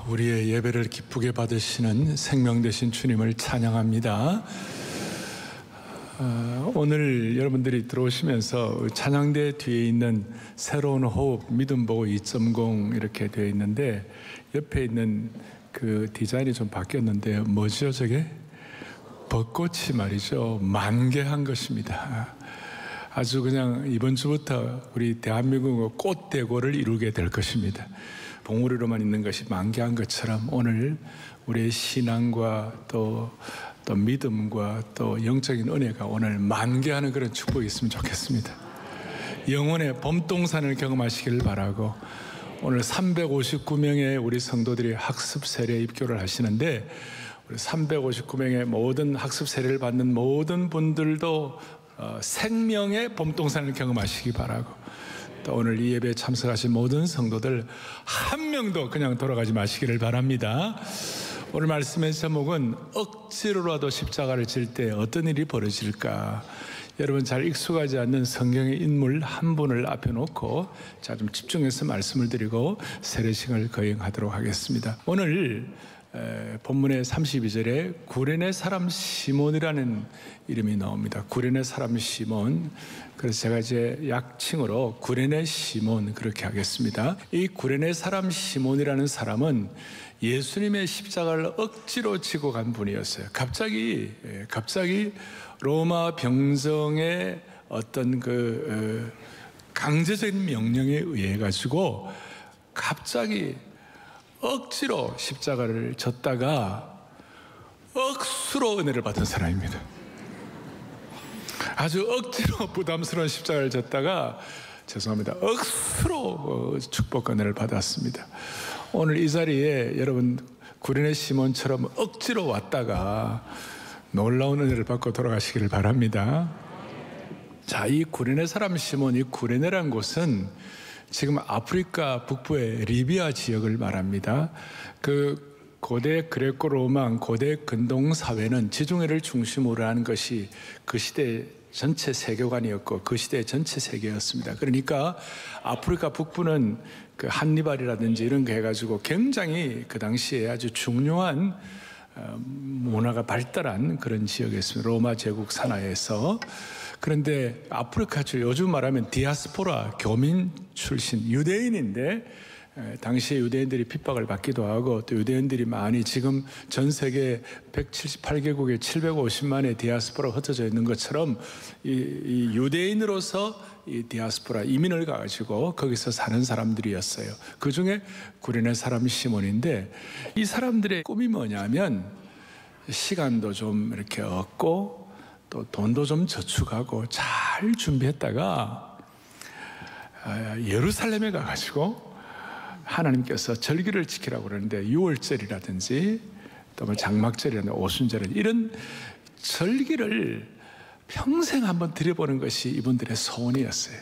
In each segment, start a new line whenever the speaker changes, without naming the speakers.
우리의 예배를 기쁘게 받으시는 생명 되신 주님을 찬양합니다. 오늘 여러분들이 들어오시면서 찬양대 뒤에 있는 새로운 호흡 믿음 보고 2.0 이렇게 되어 있는데 옆에 있는 그 디자인이 좀 바뀌었는데 뭐죠 저게? 벚꽃이 말이죠 만개한 것입니다. 아주 그냥 이번 주부터 우리 대한민국 꽃대고를 이루게 될 것입니다. 봉우리로만 있는 것이 만개한 것처럼 오늘 우리의 신앙과 또 믿음과 또 영적인 은혜가 오늘 만개하는 그런 축복이 있으면 좋겠습니다. 영혼의 봄동산을 경험하시길 바라고, 오늘 359명의 우리 성도들이 학습 세례 입교를 하시는데 우리 359명의 모든 학습 세례를 받는 모든 분들도 생명의 봄동산을 경험하시기 바라고, 또 오늘 이 예배에 참석하신 모든 성도들 한 명도 그냥 돌아가지 마시기를 바랍니다. 오늘 말씀의 제목은 억지로라도 십자가를 질 때 어떤 일이 벌어질까. 여러분 잘 익숙하지 않는 성경의 인물 한 분을 앞에 놓고 자 좀 집중해서 말씀을 드리고 세례식을 거행하도록 하겠습니다. 오늘 본문의 32절에 구레네 사람 시몬이라는 이름이 나옵니다. 구레네 사람 시몬. 그래서 제가 이제 약칭으로 구레네 시몬 그렇게 하겠습니다. 이 구레네 사람 시몬이라는 사람은 예수님의 십자가를 억지로 지고 간 분이었어요. 갑자기 로마 병정의 어떤 강제적인 명령에 의해 가지고 갑자기 억지로 십자가를 졌다가 억수로 은혜를 받은 사람입니다. 아주 억지로 부담스러운 십자가를 졌다가 억수로 축복 은혜를 받았습니다. 오늘 이 자리에 여러분 구레네 시몬처럼 억지로 왔다가 놀라운 은혜를 받고 돌아가시기를 바랍니다. 자, 이 구레네 사람 시몬, 이 구레네라는 곳은 지금 아프리카 북부의 리비아 지역을 말합니다. 그 고대 그레코 로마 고대 근동 사회는 지중해를 중심으로 하는 것이 그 시대 전체 세계관이었고 그 시대의 전체 세계였습니다. 그러니까 아프리카 북부는 그 한니발이라든지 이런 거 해가지고 굉장히 그 당시에 아주 중요한 문화가 발달한 그런 지역이었습니다. 로마 제국 산하에서. 그런데 아프리카 요즘 말하면 디아스포라 교민 출신 유대인인데 당시에 유대인들이 핍박을 받기도 하고 또 유대인들이 많이 지금 전 세계 178개국에 750만의 디아스포라가 흩어져 있는 것처럼 이 유대인으로서 이 디아스포라 이민을 가가지고 거기서 사는 사람들이었어요. 그 중에 구레네 사람 시몬인데 이 사람들의 꿈이 뭐냐면 시간도 좀 이렇게 얻고 또 돈도 좀 저축하고 잘 준비했다가 예루살렘에 가가지고 하나님께서 절기를 지키라고 그러는데 6월절이라든지 또 뭐 장막절이라든지 오순절 이런 절기를 평생 한번 드려보는 것이 이분들의 소원이었어요.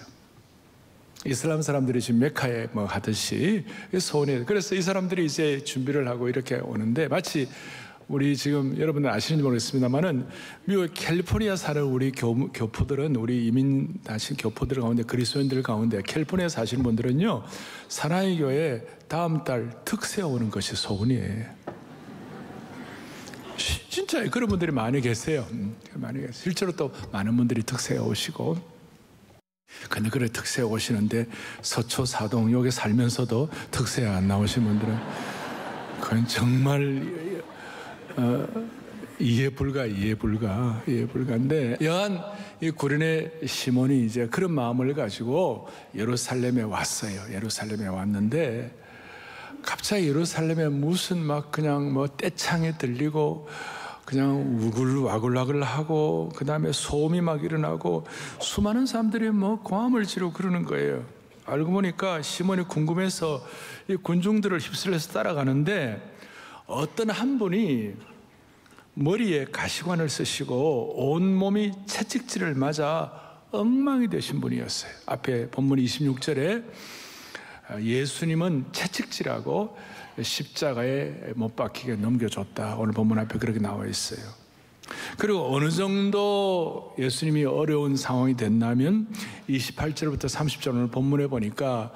이슬람 사람들이 지금 메카에 뭐 하듯이 소원이에요. 그래서 이 사람들이 이제 준비를 하고 이렇게 오는데 마치 우리 지금 여러분들 아시는지 모르겠습니다만은 미국 캘리포니아 사는 우리 교포들은 우리 이민 하신 교포들 가운데 그리스도인들 가운데 캘리포니아 사시는 분들은요 사나이 교회 다음 달 특세 오는 것이 소원이에요. 진짜요. 그런 분들이 많이 계세요. 실제로 또 많은 분들이 특세에 오시고. 근데 그래 특세에 오시는데 서초 사동 여기 살면서도 특세에 안 나오신 분들은 그건 정말 이해 불가인데 여한 이 구레네 시몬이 이제 그런 마음을 가지고 예루살렘에 왔어요. 예루살렘에 왔는데 갑자기 예루살렘에 무슨 막 그냥 뭐 떼창이 들리고 그냥 와글와글하고 그 다음에 소음이 막 일어나고 수많은 사람들이 뭐 고함을 지르고 그러는 거예요. 알고 보니까 시몬이 궁금해서 이 군중들을 휩쓸려서 따라가는데 어떤 한 분이 머리에 가시관을 쓰시고 온몸이 채찍질을 맞아 엉망이 되신 분이었어요. 앞에 본문 26절에 예수님은 채찍질하고 십자가에 못 박히게 넘겨줬다. 오늘 본문 앞에 그렇게 나와 있어요. 그리고 어느 정도 예수님이 어려운 상황이 됐냐면 28절부터 30절 오늘 본문에 보니까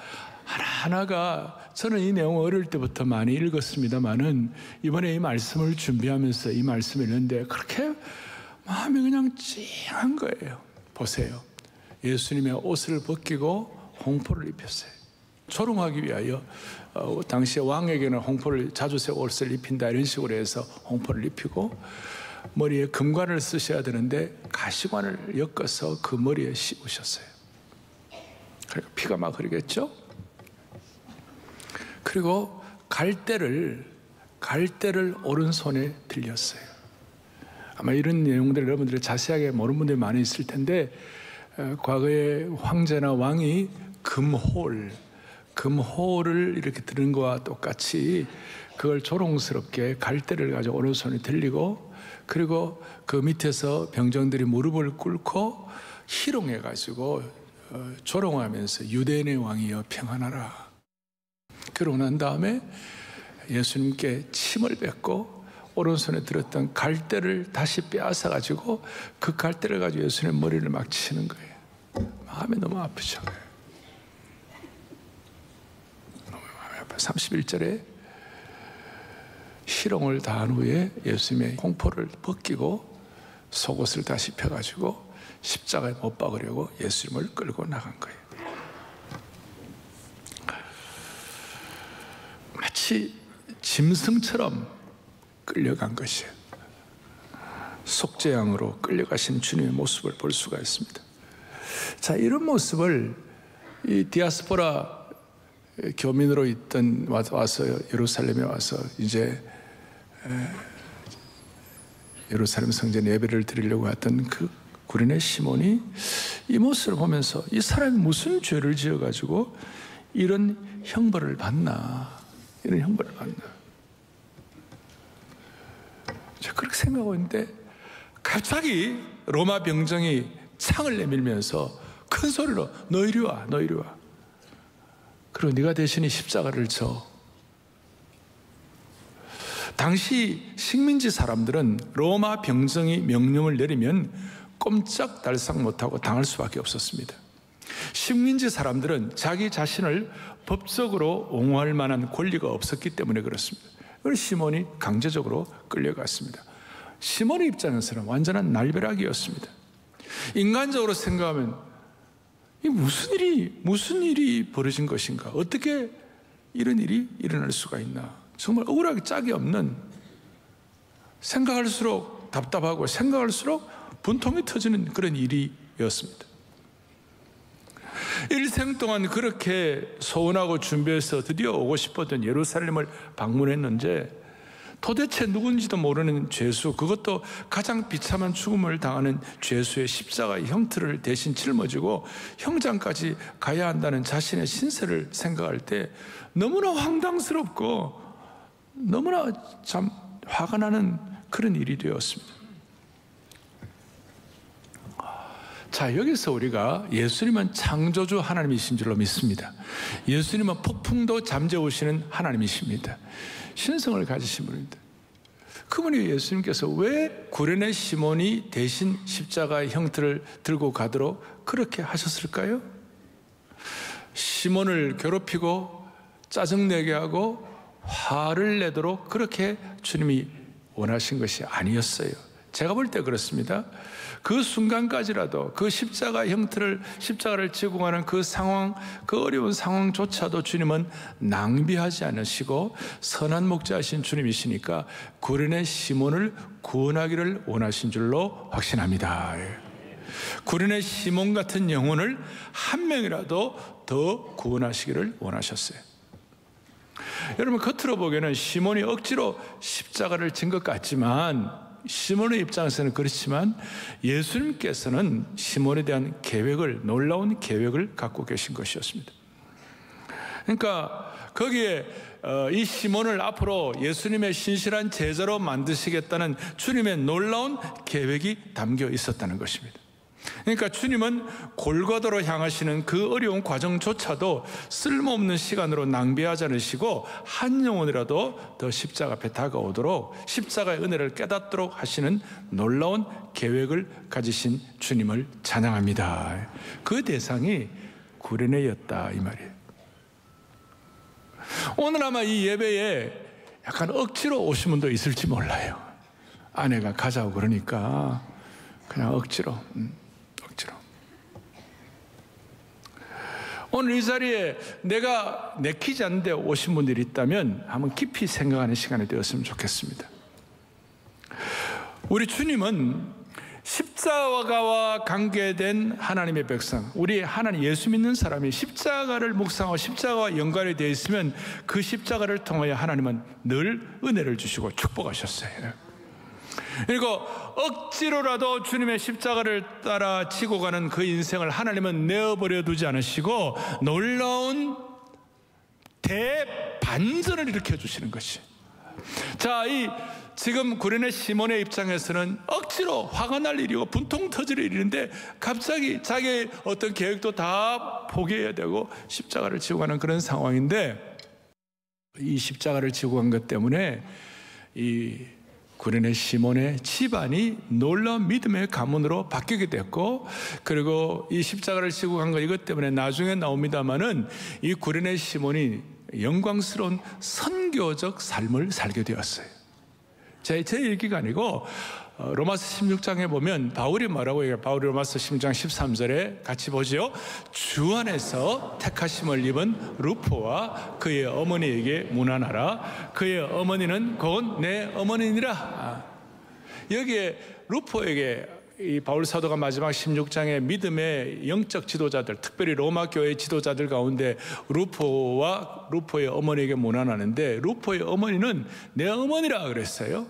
하나하나가 저는 이 내용을 어릴 때부터 많이 읽었습니다만은 이번에 이 말씀을 준비하면서 이 말씀을 읽는데 그렇게 마음이 그냥 찡한 거예요. 보세요. 예수님의 옷을 벗기고 홍포를 입혔어요. 조롱하기 위하여 당시에 왕에게는 홍포를 자주색 옷을 입힌다 이런 식으로 해서 홍포를 입히고 머리에 금관을 쓰셔야 되는데 가시관을 엮어서 그 머리에 씌우셨어요. 그러니까 피가 막 흐르겠죠. 그리고 갈대를 오른손에 들렸어요. 아마 이런 내용들 여러분들이 자세하게 모르는 분들이 많이 있을 텐데 과거에 황제나 왕이 금호를 이렇게 드는 것과 똑같이 그걸 조롱스럽게 갈대를 가지고 오른손에 들리고 그리고 그 밑에서 병정들이 무릎을 꿇고 희롱해 가지고 조롱하면서 유대인의 왕이여 평안하라. 그러고 난 다음에 예수님께 침을 뱉고 오른손에 들었던 갈대를 다시 빼앗아 가지고 그 갈대를 가지고 예수님의 머리를 막 치는 거예요. 마음이 너무 아프죠. 너무 마음이 아파요. 31절에 희롱을 다한 후에 예수님의 홍포를 벗기고 속옷을 다시 펴가지고 십자가에 못 박으려고 예수님을 끌고 나간 거예요. 마치 짐승처럼 끌려간 것이에요. 속죄양으로 끌려가신 주님의 모습을 볼 수가 있습니다. 자, 이런 모습을 이 디아스포라 교민으로 있던 와서 예루살렘에 와서 이제 예루살렘 성전 예배를 드리려고 했던 그 구레네 시몬이 이 모습을 보면서 이 사람이 무슨 죄를 지어가지고 이런 형벌을 받나, 이런 형벌을 받나. 제가 그렇게 생각하고 있는데 갑자기 로마 병정이 창을 내밀면서 큰 소리로 너 이리 와, 너 이리 와. 그리고 네가 대신에 십자가를 져. 당시 식민지 사람들은 로마 병정이 명령을 내리면 꼼짝달싹 못하고 당할 수밖에 없었습니다. 식민지 사람들은 자기 자신을 법적으로 옹호할 만한 권리가 없었기 때문에 그렇습니다. 그래서 시몬이 강제적으로 끌려갔습니다. 시몬의 입장에서는 완전한 날벼락이었습니다. 인간적으로 생각하면 이 무슨 일이 벌어진 것인가? 어떻게 이런 일이 일어날 수가 있나? 정말 억울하게 짝이 없는, 생각할수록 답답하고 생각할수록 분통이 터지는 그런 일이었습니다. 일생 동안 그렇게 소원하고 준비해서 드디어 오고 싶었던 예루살렘을 방문했는데 도대체 누군지도 모르는 죄수, 그것도 가장 비참한 죽음을 당하는 죄수의 십자가의 형틀을 대신 짊어지고 형장까지 가야 한다는 자신의 신세를 생각할 때 너무나 황당스럽고 너무나 참 화가 나는 그런 일이 되었습니다. 자, 여기서 우리가 예수님은 창조주 하나님이신 줄로 믿습니다. 예수님은 폭풍도 잠재우시는 하나님이십니다. 신성을 가지신 분입니다. 그분이 예수님께서 왜 구레네 시몬이 대신 십자가의 형틀을 들고 가도록 그렇게 하셨을까요? 시몬을 괴롭히고 짜증내게 하고 화를 내도록 그렇게 주님이 원하신 것이 아니었어요. 제가 볼 때 그렇습니다. 그 순간까지라도 그 십자가를 지고 가는 그 상황, 그 어려운 상황조차도 주님은 낭비하지 않으시고 선한 목자하신 주님이시니까 구레네 시몬을 구원하기를 원하신 줄로 확신합니다. 구레네 시몬 같은 영혼을 한 명이라도 더 구원하시기를 원하셨어요. 여러분, 겉으로 보기에는 시몬이 억지로 십자가를 진 것 같지만, 시몬의 입장에서는 그렇지만 예수님께서는 시몬에 대한 계획을, 놀라운 계획을 갖고 계신 것이었습니다. 그러니까 거기에 이 시몬을 앞으로 예수님의 신실한 제자로 만드시겠다는 주님의 놀라운 계획이 담겨 있었다는 것입니다. 그러니까 주님은 골고다로 향하시는 그 어려운 과정조차도 쓸모없는 시간으로 낭비하지 않으시고 한 영혼이라도 더 십자가 앞에 다가오도록 십자가의 은혜를 깨닫도록 하시는 놀라운 계획을 가지신 주님을 찬양합니다. 그 대상이 구레네였다, 이 말이에요. 오늘 아마 이 예배에 약간 억지로 오신 분도 있을지 몰라요. 아내가 가자고 그러니까 그냥 억지로. 오늘 이 자리에 내가 내키지 않는데 오신 분들이 있다면 한번 깊이 생각하는 시간이 되었으면 좋겠습니다. 우리 주님은 십자가와 관계된 하나님의 백성, 우리 하나님 예수 믿는 사람이 십자가를 묵상하고 십자가와 연관이 되어 있으면 그 십자가를 통하여 하나님은 늘 은혜를 주시고 축복하셨어요. 그리고 억지로라도 주님의 십자가를 따라 지고 가는 그 인생을 하나님은 내어버려 두지 않으시고 놀라운 대반전을 일으켜 주시는 것이. 자, 이 지금 구레네 시몬의 입장에서는 억지로 화가 날 일이고 분통 터질 일인데 갑자기 자기의 어떤 계획도 다 포기해야 되고 십자가를 지고 가는 그런 상황인데, 이 십자가를 지고 간 것 때문에 이 구레네 시몬의 집안이 놀라운 믿음의 가문으로 바뀌게 됐고, 그리고 이 십자가를 지고 간 것 이것 때문에 나중에 나옵니다마는 이 구레네 시몬이 영광스러운 선교적 삶을 살게 되었어요. 제 얘기가 아니고 로마서 16장에 보면 바울이 뭐라고 얘기해요? 바울이 로마서 16장 13절에 같이 보죠. 주 안에서 택하심을 입은 루포와 그의 어머니에게 문안하라. 그의 어머니는 곧 내 어머니니라. 여기에 루포에게 이 바울 사도가 마지막 16장에 믿음의 영적 지도자들, 특별히 로마 교회 지도자들 가운데 루포와 루포의 어머니에게 문안하는데, 루포의 어머니는 내 어머니라 그랬어요.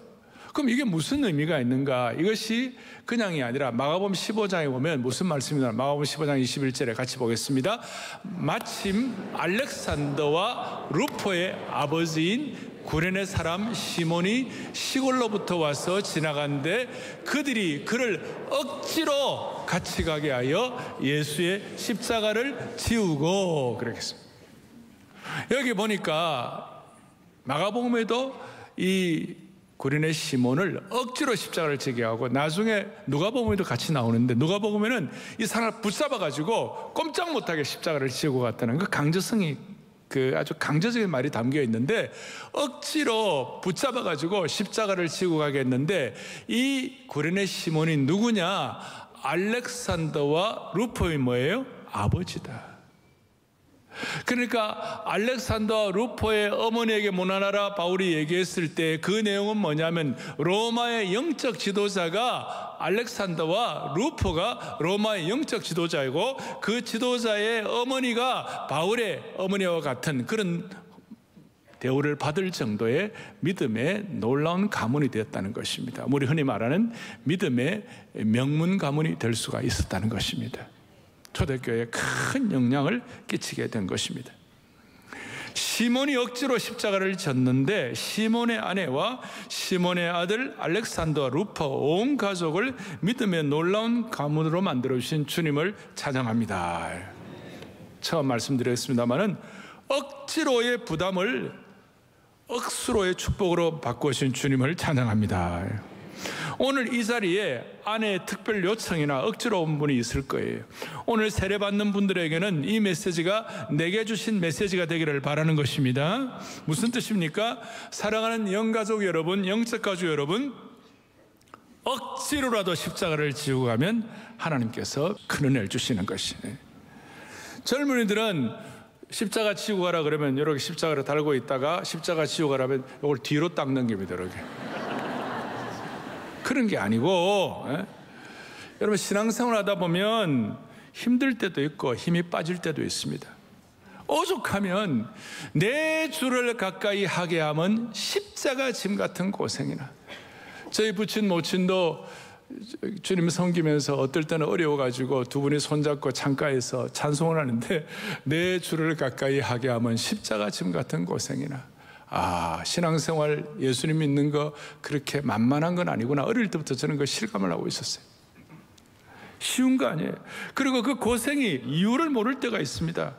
그럼 이게 무슨 의미가 있는가? 이것이 그냥이 아니라 마가복음 15장에 보면 무슨 말씀이냐? 마가복음 15장 21절에 같이 보겠습니다. 마침 알렉산더와 루포의 아버지인 구레네 사람 시몬이 시골로부터 와서 지나간데 그들이 그를 억지로 같이 가게 하여 예수의 십자가를 지우고 그러겠습니다. 여기 보니까 마가복음에도 이 구레네 시몬을 억지로 십자가를 지게 하고, 나중에 누가복음에도 같이 나오는데 누가복음에는 이 사람을 붙잡아가지고 꼼짝 못하게 십자가를 지고 갔다는 그 강제성이, 그 아주 강제적인 말이 담겨 있는데, 억지로 붙잡아가지고 십자가를 지고 가게 했는데, 이 구레네 시몬이 누구냐? 알렉산더와 루포의 뭐예요? 아버지다. 그러니까 알렉산더와 루포의 어머니에게 문안하라 바울이 얘기했을 때 그 내용은 뭐냐면, 로마의 영적 지도자가 알렉산더와 루포가 로마의 영적 지도자이고, 그 지도자의 어머니가 바울의 어머니와 같은 그런 대우를 받을 정도의 믿음의 놀라운 가문이 되었다는 것입니다. 우리 흔히 말하는 믿음의 명문 가문이 될 수가 있었다는 것입니다. 초대교회에 큰 영향을 끼치게 된 것입니다. 시몬이 억지로 십자가를 졌는데 시몬의 아내와 시몬의 아들 알렉산더와 루포 온 가족을 믿음의 놀라운 가문으로 만들어주신 주님을 찬양합니다. 처음 말씀드렸습니다마는 억지로의 부담을 억수로의 축복으로 바꾸신 주님을 찬양합니다. 오늘 이 자리에 아내의 특별 요청이나 억지로 온 분이 있을 거예요. 오늘 세례받는 분들에게는 이 메시지가 내게 주신 메시지가 되기를 바라는 것입니다. 무슨 뜻입니까? 사랑하는 영가족 여러분, 영적 가족 여러분, 억지로라도 십자가를 지고 가면 하나님께서 큰 은혜를 주시는 것이에요. 젊은이들은 십자가 지고 가라 그러면 이렇게 십자가를 달고 있다가 십자가 지고 가라면 이걸 뒤로 딱 넘깁니다. 이렇게. 그런 게 아니고, 여러분 신앙생활 하다 보면 힘들 때도 있고 힘이 빠질 때도 있습니다. 오죽하면 내 주를 가까이 하게 하면 십자가 짐 같은 고생이나. 저희 부친 모친도 주님 섬기면서 어떨 때는 어려워가지고 두 분이 손잡고 창가에서 찬송을 하는데, 내 주를 가까이 하게 하면 십자가 짐 같은 고생이나. 아, 신앙생활 예수님 믿는 거 그렇게 만만한 건 아니구나. 어릴 때부터 저는 그 실감을 하고 있었어요. 쉬운 거 아니에요. 그리고 그 고생이 이유를 모를 때가 있습니다.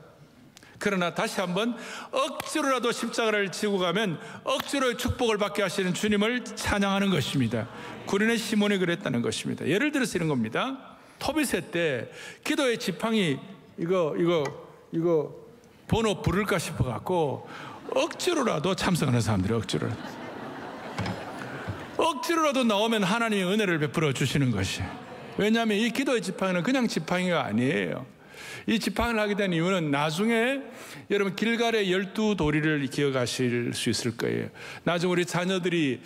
그러나 다시 한번 억지로라도 십자가를 지고 가면 억지로의 축복을 받게 하시는 주님을 찬양하는 것입니다. 구레네 시몬이 그랬다는 것입니다. 예를 들어서 이런 겁니다. 토비세 때 기도의 지팡이 이거 번호 부를까 싶어갖고 억지로라도 참석하는 사람들이 억지로라도 나오면 하나님이 은혜를 베풀어 주시는 것이. 왜냐하면 이 기도의 지팡이는 그냥 지팡이가 아니에요. 이 지팡이를 하게 된 이유는 나중에 여러분 길갈의 12도리를 기억하실 수 있을 거예요. 나중에 우리 자녀들이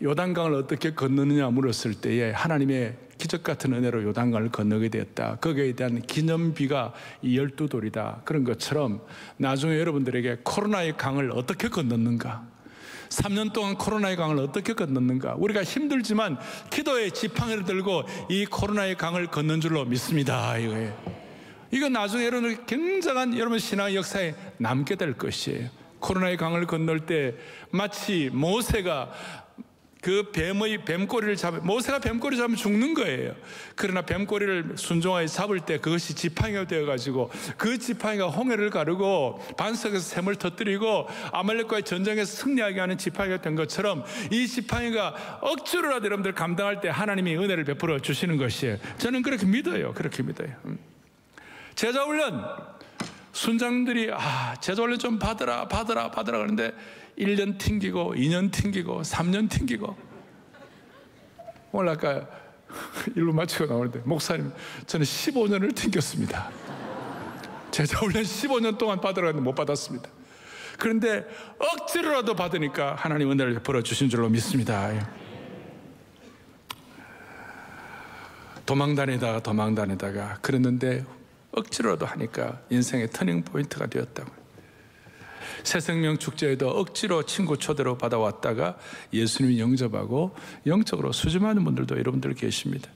요단강을 어떻게 건너느냐 물었을 때에 하나님의 기적 같은 은혜로 요단강을 건너게 되었다. 거기에 대한 기념비가 이 12돌이다. 그런 것처럼 나중에 여러분들에게 코로나의 강을 어떻게 건넜는가, 3년 동안 코로나의 강을 어떻게 건넜는가, 우리가 힘들지만 기도의 지팡이를 들고 이 코로나의 강을 건넌 줄로 믿습니다. 이건 나중에 여러분 굉장한 여러분 신앙의 역사에 남게 될 것이에요. 코로나의 강을 건널 때 마치 모세가 그 뱀꼬리를 모세가 뱀꼬리 잡으면 죽는 거예요. 그러나 뱀꼬리를 순종하여 잡을 때 그것이 지팡이가 되어가지고 그 지팡이가 홍해를 가르고 반석에서 샘을 터뜨리고 아말렉과의 전쟁에서 승리하게 하는 지팡이가 된 것처럼 이 지팡이가 억지로라도 여러분들 감당할 때 하나님이 은혜를 베풀어 주시는 것이에요. 저는 그렇게 믿어요. 제자훈련, 순장들이 제자훈련 좀 받으라 그러는데 1년 튕기고 2년 튕기고 3년 튕기고, 오늘 아까 일로 마치고 나오는데 목사님 저는 15년을 튕겼습니다. 제자훈련 15년 동안 받으라 했는데 못 받았습니다. 그런데 억지로라도 받으니까 하나님 은혜를 베풀어 주신 줄로 믿습니다. 도망다니다가 그랬는데 억지로라도 하니까 인생의 터닝 포인트가 되었다고. 새생명 축제에도 억지로 친구 초대로 받아왔다가 예수님이 영접하고 영적으로 수줍어하는 분들도 여러분들 계십니다.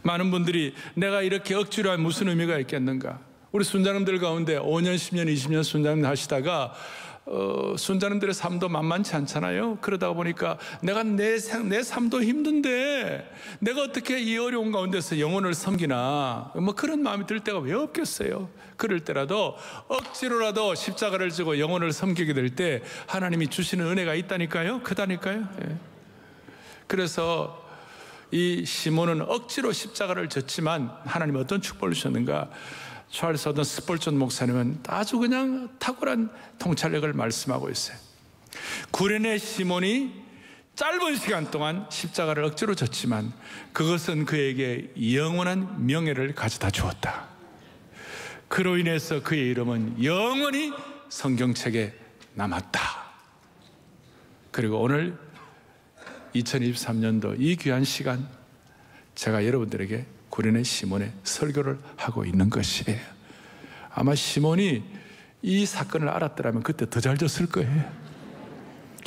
많은 분들이 내가 이렇게 억지로 하면 무슨 의미가 있겠는가. 우리 순자님들 가운데 5년, 10년, 20년 순자님 하시다가 순자님들의 삶도 만만치 않잖아요. 그러다 보니까 내가 내 삶도 힘든데 내가 어떻게 이 어려운 가운데서 영혼을 섬기나, 그런 마음이 들 때가 왜 없겠어요. 그럴 때라도 억지로라도 십자가를 지고 영혼을 섬기게 될 때 하나님이 주시는 은혜가 있다니까요. 크다니까요. 그래서 이 시몬은 억지로 십자가를 졌지만 하나님이 어떤 축복을 주셨는가. 찰스 어던 스펄전 목사님은 아주 그냥 탁월한 통찰력을 말씀하고 있어요. 구레네 시몬이 짧은 시간 동안 십자가를 억지로 졌지만 그것은 그에게 영원한 명예를 가져다 주었다. 그로 인해서 그의 이름은 영원히 성경책에 남았다. 그리고 오늘 2023년도 이 귀한 시간 제가 여러분들에게 구레네 시몬의 설교를 하고 있는 것이에요. 아마 시몬이 이 사건을 알았더라면 그때 더 잘 졌을 거예요.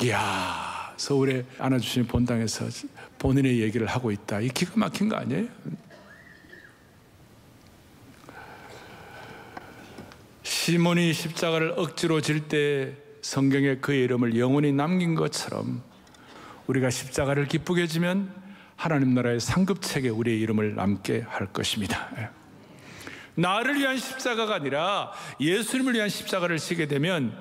이야, 서울에 안아주신 본당에서 본인의 얘기를 하고 있다. 이 기가 막힌 거 아니에요? 시몬이 십자가를 억지로 질 때 성경에 그의 이름을 영원히 남긴 것처럼 우리가 십자가를 기쁘게 지면 하나님 나라의 상급책에 우리의 이름을 남게 할 것입니다. 나를 위한 십자가가 아니라 예수님을 위한 십자가를 지게 되면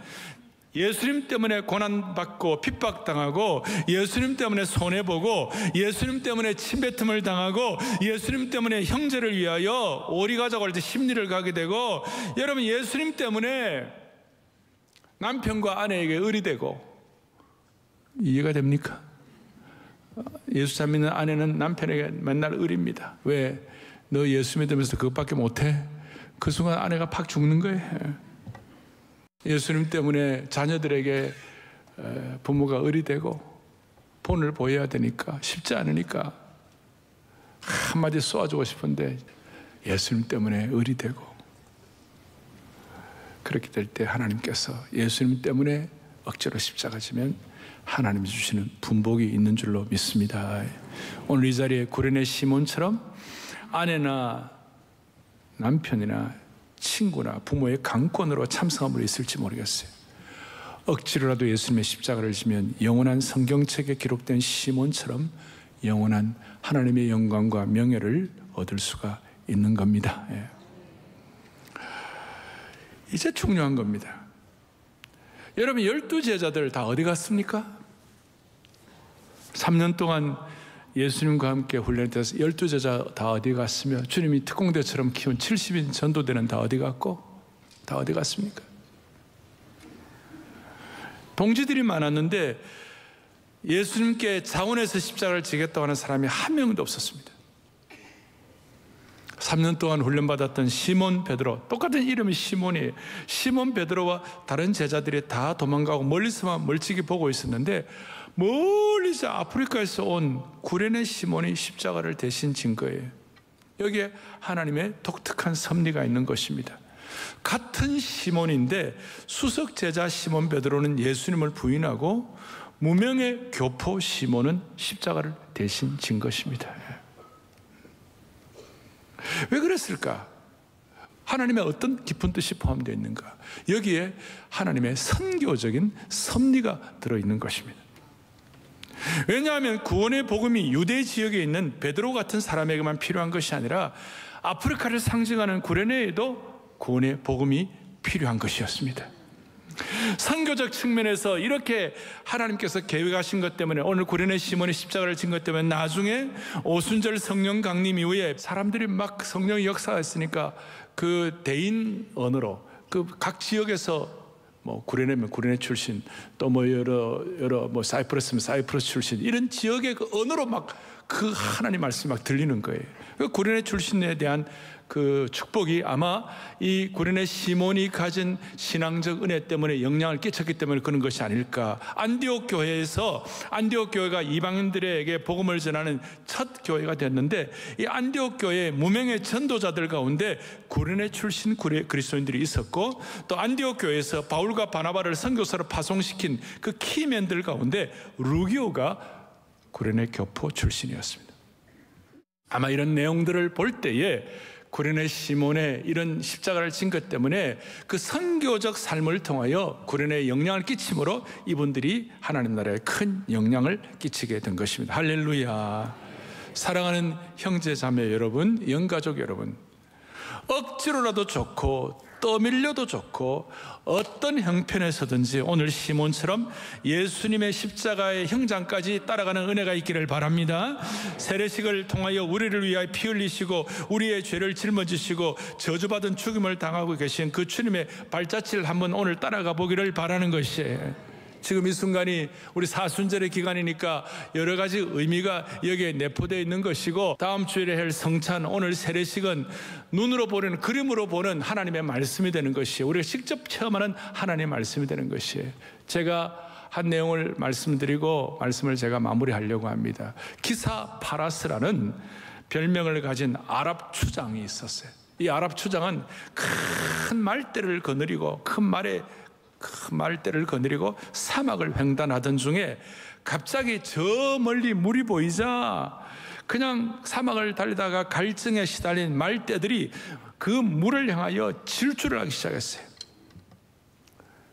예수님 때문에 고난받고 핍박당하고, 예수님 때문에 손해보고, 예수님 때문에 침뱉음을 당하고, 예수님 때문에 형제를 위하여 오리 가자고 할 때 심리를 가게 되고, 여러분 예수님 때문에 남편과 아내에게 의리되고, 이해가 됩니까? 예수 잘 믿는 아내는 남편에게 맨날 의리입니다. 왜? 너 예수 믿으면서 그것밖에 못해? 그 순간 아내가 팍 죽는 거예요. 예수님 때문에 자녀들에게 부모가 의리되고 본을 보여야 되니까 쉽지 않으니까 한마디 쏘아주고 싶은데 예수님 때문에 의리되고, 그렇게 될 때 하나님께서 예수님 때문에 억지로 십자가 지면 하나님이 주시는 분복이 있는 줄로 믿습니다. 오늘 이 자리에 구레네 시몬처럼 아내나 남편이나 친구나 부모의 강권으로 참석한 분이 있을지 모르겠어요. 억지로라도 예수님의 십자가를 지면 영원한 성경책에 기록된 시몬처럼 영원한 하나님의 영광과 명예를 얻을 수가 있는 겁니다. 이제 중요한 겁니다. 여러분 12제자들 다 어디 갔습니까? 3년 동안 예수님과 함께 훈련돼서 12제자 다 어디 갔으며 주님이 특공대처럼 키운 70인 전도대는 다 어디 갔고 다 어디 갔습니까? 동지들이 많았는데 예수님께 자원해서 십자가를 지겠다고 하는 사람이 한 명도 없었습니다. 3년 동안 훈련받았던 시몬 베드로, 똑같은 이름이 시몬이에요. 시몬 베드로와 다른 제자들이 다 도망가고 멀리서만 멀찍이 보고 있었는데 멀리서 아프리카에서 온 구레네 시몬이 십자가를 대신 진 거예요. 여기에 하나님의 독특한 섭리가 있는 것입니다. 같은 시몬인데 수석 제자 시몬 베드로는 예수님을 부인하고 무명의 교포 시몬은 십자가를 대신 진 것입니다. 왜 그랬을까? 하나님의 어떤 깊은 뜻이 포함되어 있는가? 여기에 하나님의 선교적인 섭리가 들어있는 것입니다. 왜냐하면 구원의 복음이 유대 지역에 있는 베드로 같은 사람에게만 필요한 것이 아니라 아프리카를 상징하는 구레네에도 구원의 복음이 필요한 것이었습니다. 선교적 측면에서 이렇게 하나님께서 계획하신 것 때문에 오늘 구레네 시몬이 십자가를 진 것 때문에 나중에 오순절 성령 강림 이후에 사람들이 막 성령의 역사가 있으니까 그 대인 언어로 그 각 지역에서 뭐 구레네면 구레네 출신, 또 뭐 여러 뭐 사이프러스면 사이프러스 출신, 이런 지역의 그 언어로 막 그 하나님 말씀이 막 들리는 거예요. 그 구레네 출신에 대한 그 축복이 아마 이 구레네 시몬이 가진 신앙적 은혜 때문에 영향을 끼쳤기 때문에 그런 것이 아닐까. 안디옥 교회에서, 안디옥 교회가 이방인들에게 복음을 전하는 첫 교회가 됐는데, 이 안디옥 교회의 무명의 전도자들 가운데 구레네 출신 그리스도인들이 있었고, 또 안디옥 교회에서 바울과 바나바를 선교사로 파송시킨 그 키맨들 가운데 루기오가 구레네 교포 출신이었습니다. 아마 이런 내용들을 볼 때에 구레네 시몬의 이런 십자가를 진 것 때문에 그 선교적 삶을 통하여 구레네에 영향을 끼침으로 이분들이 하나님 나라에 큰 영향을 끼치게 된 것입니다. 할렐루야. 사랑하는 형제 자매 여러분, 영가족 여러분, 억지로라도 좋고 떠밀려도 좋고 어떤 형편에서든지 오늘 시몬처럼 예수님의 십자가의 형장까지 따라가는 은혜가 있기를 바랍니다. 세례식을 통하여 우리를 위하여 피 흘리시고 우리의 죄를 짊어지시고 저주받은 죽임을 당하고 계신 그 주님의 발자취를 한번 오늘 따라가 보기를 바라는 것이에요. 지금 이 순간이 우리 사순절의 기간이니까 여러 가지 의미가 여기에 내포되어 있는 것이고, 다음 주일에 할 성찬, 오늘 세례식은 눈으로 보는, 그림으로 보는 하나님의 말씀이 되는 것이에요. 우리가 직접 체험하는 하나님의 말씀이 되는 것이에요. 제가 한 내용을 말씀드리고 말씀을 제가 마무리하려고 합니다. 기사 파라스라는 별명을 가진 아랍 추장이 있었어요. 이 아랍 추장은 큰 말대를 거느리고 큰 말대를 거느리고 사막을 횡단하던 중에 갑자기 저 멀리 물이 보이자 그냥 사막을 달리다가 갈증에 시달린 말대들이 그 물을 향하여 질주를 하기 시작했어요.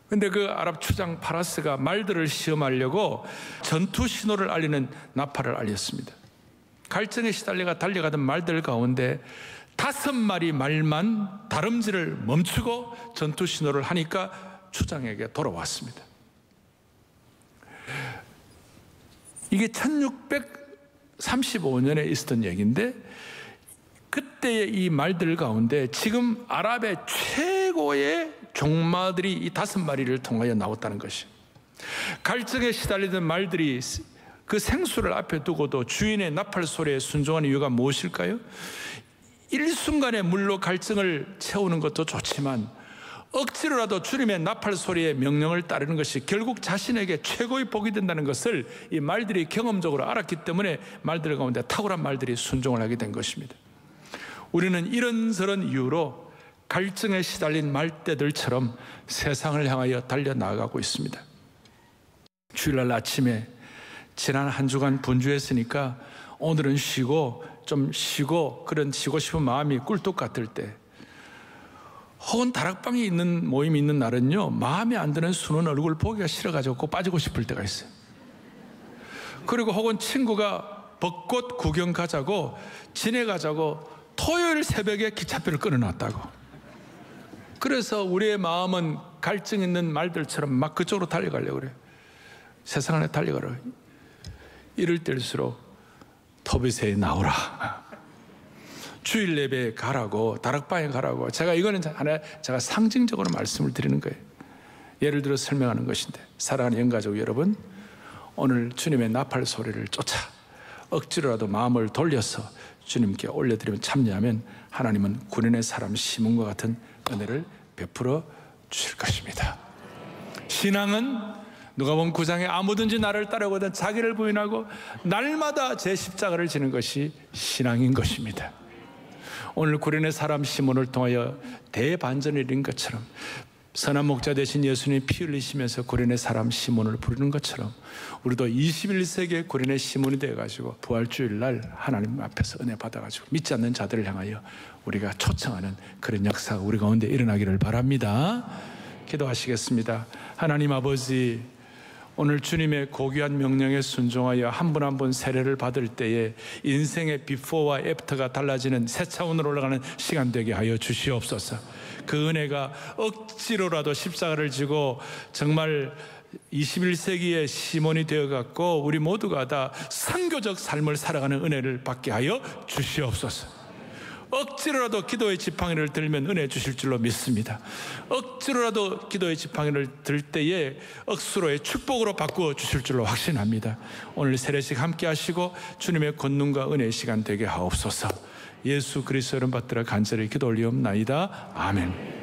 그런데 그 아랍 추장 파라스가 말들을 시험하려고 전투 신호를 알리는 나팔을 알렸습니다. 갈증에 시달려가 달려가던 말들 가운데 5마리 말만 다름질을 멈추고 전투 신호를 하니까 추장에게 돌아왔습니다. 이게 1635년에 있었던 얘기인데, 그때의 이 말들 가운데 지금 아랍의 최고의 종마들이 이 5마리를 통하여 나왔다는 것이에요. 갈증에 시달리던 말들이 그 생수를 앞에 두고도 주인의 나팔 소리에 순종하는 이유가 무엇일까요? 일순간에 물로 갈증을 채우는 것도 좋지만 억지로라도 주님의 나팔 소리의 명령을 따르는 것이 결국 자신에게 최고의 복이 된다는 것을 이 말들이 경험적으로 알았기 때문에 말들 가운데 탁월한 말들이 순종을 하게 된 것입니다. 우리는 이런저런 이유로 갈증에 시달린 말대들처럼 세상을 향하여 달려나가고 있습니다. 주일날 아침에 지난 한 주간 분주했으니까 오늘은 쉬고 그런 쉬고 싶은 마음이 꿀뚝 같을 때, 혹은 다락방에 있는 모임이 있는 날은요, 마음에 안 드는 순한 얼굴 보기가 싫어가지고 꼭 빠지고 싶을 때가 있어요. 그리고 혹은 친구가 벚꽃 구경 가자고 지내가자고 토요일 새벽에 기차표를 끊어놨다고. 그래서 우리의 마음은 갈증 있는 말들처럼 막 그쪽으로 달려가려고 그래요. 세상 안에 달려가라. 이럴 때일수록 터비세에 나오라, 주일 예배에 가라고, 다락방에 가라고. 이거는 하나 제가 상징적으로 말씀을 드리는 거예요. 예를 들어 설명하는 것인데, 사랑하는 영가족 여러분, 오늘 주님의 나팔 소리를 쫓아 억지로라도 마음을 돌려서 주님께 올려드리면, 참여하면 하나님은 구련의 사람 시몬과 같은 은혜를 베풀어 주실 것입니다. 신앙은 누가복음 9장에 아무든지 나를 따르거든 자기를 부인하고 날마다 제 십자가를 지는 것이 신앙인 것입니다. 오늘 구련의 사람 시몬을 통하여 대반전을 이룬 것처럼, 선한 목자 되신 예수님이 피 흘리시면서 구련의 사람 시몬을 부르는 것처럼, 우리도 21세기의 구련의 시몬이 되어가지고 부활주일날 하나님 앞에서 은혜 받아가지고 믿지 않는 자들을 향하여 우리가 초청하는 그런 역사가 우리 가운데 일어나기를 바랍니다. 기도하시겠습니다. 하나님 아버지, 오늘 주님의 고귀한 명령에 순종하여 한 분 한 분 세례를 받을 때에 인생의 비포와 애프터가 달라지는 새 차원으로 올라가는 시간 되게 하여 주시옵소서. 그 은혜가 억지로라도 십자가를 지고 정말 21세기의 시몬이 되어갖고 우리 모두가 다 선교적 삶을 살아가는 은혜를 받게 하여 주시옵소서. 억지로라도 기도의 지팡이를 들면 은혜 주실 줄로 믿습니다. 억지로라도 기도의 지팡이를 들 때에 억수로의 축복으로 바꾸어 주실 줄로 확신합니다. 오늘 세례식 함께 하시고 주님의 권능과 은혜의 시간 되게 하옵소서. 예수 그리스도 이름 받들어 간절히 기도 올리옵나이다. 아멘.